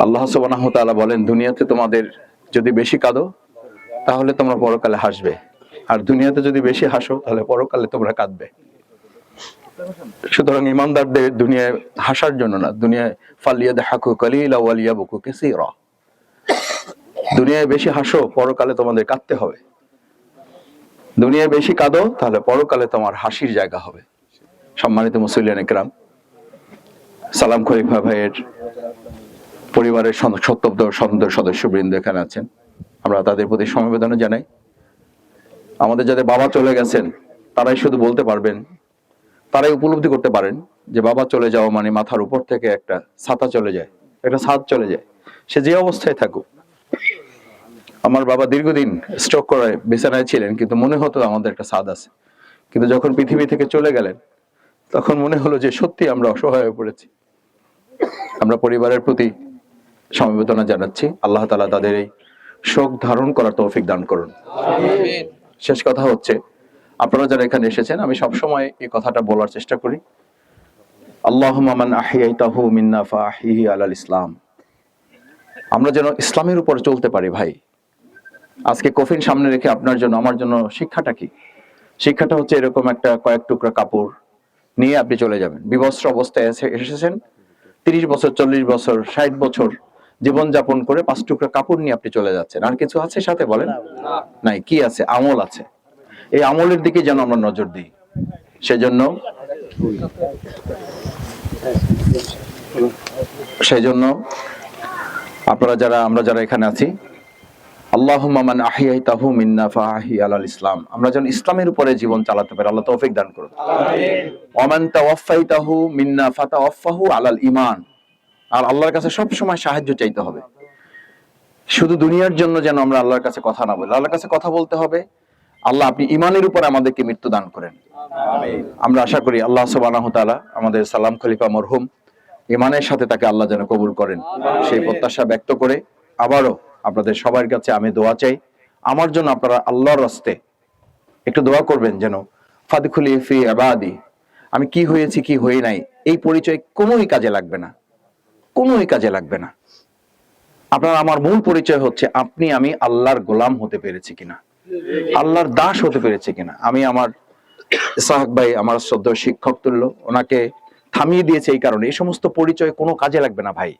আল্লাহ সুবহানাহু ওয়া তাআলা বলেন, দুনিয়াতে তোমাদের যদি বেশি কাঁদো তাহলে তোমরা পরকালে হাসবে, আর দুনিয়াতে যদি বেশি হাসো তাহলে পরকালে তোমরা কাঁদবে। সুতরাং ইমানদারদের দুনিয়ায় হাসার জন্য না, দুনিয়ায় ফালিয়াদহাকু কালিলা ওয়া লিয়াবকু কাসীরা, দুনিয়ায় বেশি হাসো, পরকালে তোমাদের কাঁদতে হবে। দুনিয়ায় বেশি কাঁদো তাহলে পরকালে তোমার হাসির জায়গা হবে। সম্মানিত মুসলিয়ান ইকরাম, সালাম খলিফা ভাইয়ের পরিবারের সন্তপ্ত সদস্যবৃন্দ এখানে আছেন, আমরা তাদের প্রতি সমবেদনা জানাই। আমাদের যাদের বাবা চলে গেছেন তারাই শুধু বলতে পারবেন, তারাই উপলব্ধি করতে পারেন যে বাবা চলে যাওয়া মানে মাথার উপর থেকে একটা ছাতা চলে যায়, একটা ছাদ চলে যায়, সে যে অবস্থায় থাকুক। আমার বাবা দীর্ঘদিন স্ট্রোক করে বিছানায় ছিলেন, কিন্তু মনে হতো আমাদের একটা ছাদ আছে। কিন্তু যখন পৃথিবী থেকে চলে গেলেন তখন মনে হলো যে সত্যি আমরা অসহায় হয়ে পড়েছি। আমরা পরিবারের প্রতি সমবেদনা জানাচ্ছি। আল্লাহ তাআলা তাদের এই শোক ধারণ করার তৌফিক দান করুন। আমিন। শেষ কথা হচ্ছে, আপনারা যারা এখানে এসেছেন, আমি সবসময় এই কথাটা বলার চেষ্টা করি, আল্লাহুম্মা মান আহইয়াইতাহু মিন্না ফাআহইহি আলাল ইসলাম। আমরা যেন ইসলামের উপর চলতে পারি ভাই। আজকে কফিন সামনে রেখে আপনার জন্য আমার জন্য শিক্ষাটা কি? শিক্ষাটা হচ্ছে এরকম একটা কয়েক টুকরা কাপড় নিয়ে আপনি চলে যাবেন। বিবস্ত্র অবস্থায় এসেছেন, 30 বছর 40 বছর 60 বছর জীবন যাপন করে 5 টুকরা কাপড় নিয়ে আপনি চলে যাচ্ছেন। আর কিছু আছে সাথে বলেন? নাই। কি আছে? আমল আছে। এই আমলের দিকে যেন আমরা নজর দিই। সেজন্য আমরা যারা এখানে আছি, আল্লাহুম্মা মান আহইয়াইতাহু মিন্না ফাআহি আলাল ইসলাম, আমরা যেন ইসলামের উপরে জীবন চালাতে পারি। আল্লাহ তৌফিক দান করুন। আমিন। ওয়া মান তাওয়াফাইতাহু মিন্না ফাতাওয়াফাহু আলাল ঈমান, আর আল্লাহর কাছে সব সময় সাহায্য চাইতে হবে। শুধু দুনিয়ার জন্য যেন আমরা আল্লাহর কাছে কথা না বলি, আল্লাহর কাছে কথা বলতে হবে, আল্লাহ আপনি ঈমানের উপর আমাদেরকে মৃত্যু দান করেন। আমিন। আমরা আশা করি আল্লাহ সুবহানাহু ওয়া তাআলা আমাদের সালাম খলিফা মরহুম ঈমানের সাথে তাকে আল্লাহ যেন কবুল করেন, সেই প্রত্যাশা ব্যক্ত করে আবারও আপনাদের সবার কাছে আমি দোয়া চাই। আমার জন্য আপনারা আল্লাহর রাস্তে একটু দোয়া করবেন, যেন ফাদখুলি ফি ইবাদি, আমি কি হয়েছি কি হই নাই এই পরিচয় কোনোই কাজে লাগবে না, কোনোই কাজে লাগবে না। আপনার আমার মূল পরিচয় হচ্ছে আমি আল্লাহর গোলাম হতে পেরেছি কিনা, আল্লাহর দাস হতে পেরেছি কিনা। আমি আমার ইসহাক ভাই আমার শ্রদ্ধেয় শিক্ষক তুল্য, ওনাকে থামিয়ে দিয়েছে এই কারণে। এই সমস্ত পরিচয় কোনো কাজে লাগবে না ভাই,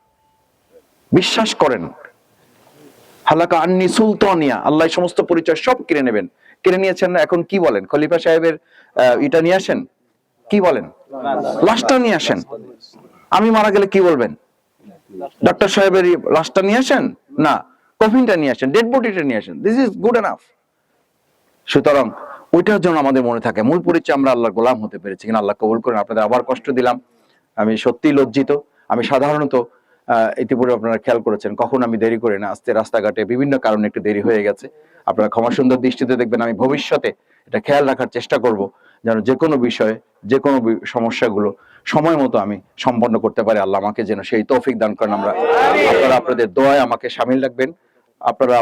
বিশ্বাস করেন। হালাকা আন্নি সুলতানিয়া, আল্লাহ এই সমস্ত পরিচয় সব কিনে নেবেন। কিনে নিয়েছেন না? এখন কি বলেন? খলিফা সাহেবের এটা নিয়ে আসেন, কি বলেন? লাশটা নিয়ে আসেন। আমি মারা গেলে কি বলবেন? ডক্টর সাহেবের লাশটা নিয়ে আসেন না, কফিনটা নিয়ে আসেন, ডেড বডিটা নিয়ে আসেন। This is good enough. সুতরাং ওইটার জন্য আমাদের মনে থাকে মূল পরিচয় আমরা আল্লাহর গোলাম হতে পেরেছি কিনা। আল্লাহ কবুল করেন। আপনাদের আবার কষ্ট দিলাম, আমি সত্যিই লজ্জিত। আমি সাধারণত ইতিপূর্বে আপনারা খেয়াল করেছেন কখন আমি দেরি করি না, আজকে রাস্তাঘাটে বিভিন্ন কারণে একটু দেরি হয়ে গেছে। আপনারা ক্ষমা সুন্দর দৃষ্টিতে দেখবেন। আমি ভবিষ্যতে এটা খেয়াল রাখার চেষ্টা করব যেন যে কোনো বিষয়ে যে কোনো সমস্যাগুলো সময় মতো আমি সম্পন্ন করতে পারি। আল্লাহ আমাকে যেন সেই তৌফিক দান করেন। আপনারা আপনাদের দোয়ায় আমাকে শামিল রাখবেন। আপনারা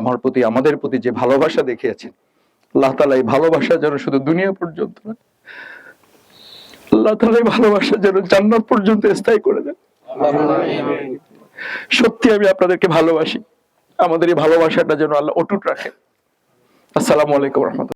আমাদের প্রতি যে ভালোবাসা দেখিয়েছেন, আল্লাহ তাআলা এই ভালোবাসা যেন শুধু দুনিয়া পর্যন্ত না, আল্লাহ তাআলা এই ভালোবাসা যেন জান্নাত পর্যন্ত স্থায়ী করে দেন। সত্যি আমি আপনাদেরকে ভালোবাসি। আমাদের এই ভালোবাসাটা যেন আল্লাহ অটুট রাখেন। আসসালামু আলাইকুম ওয়া রাহমাতুল্লাহ।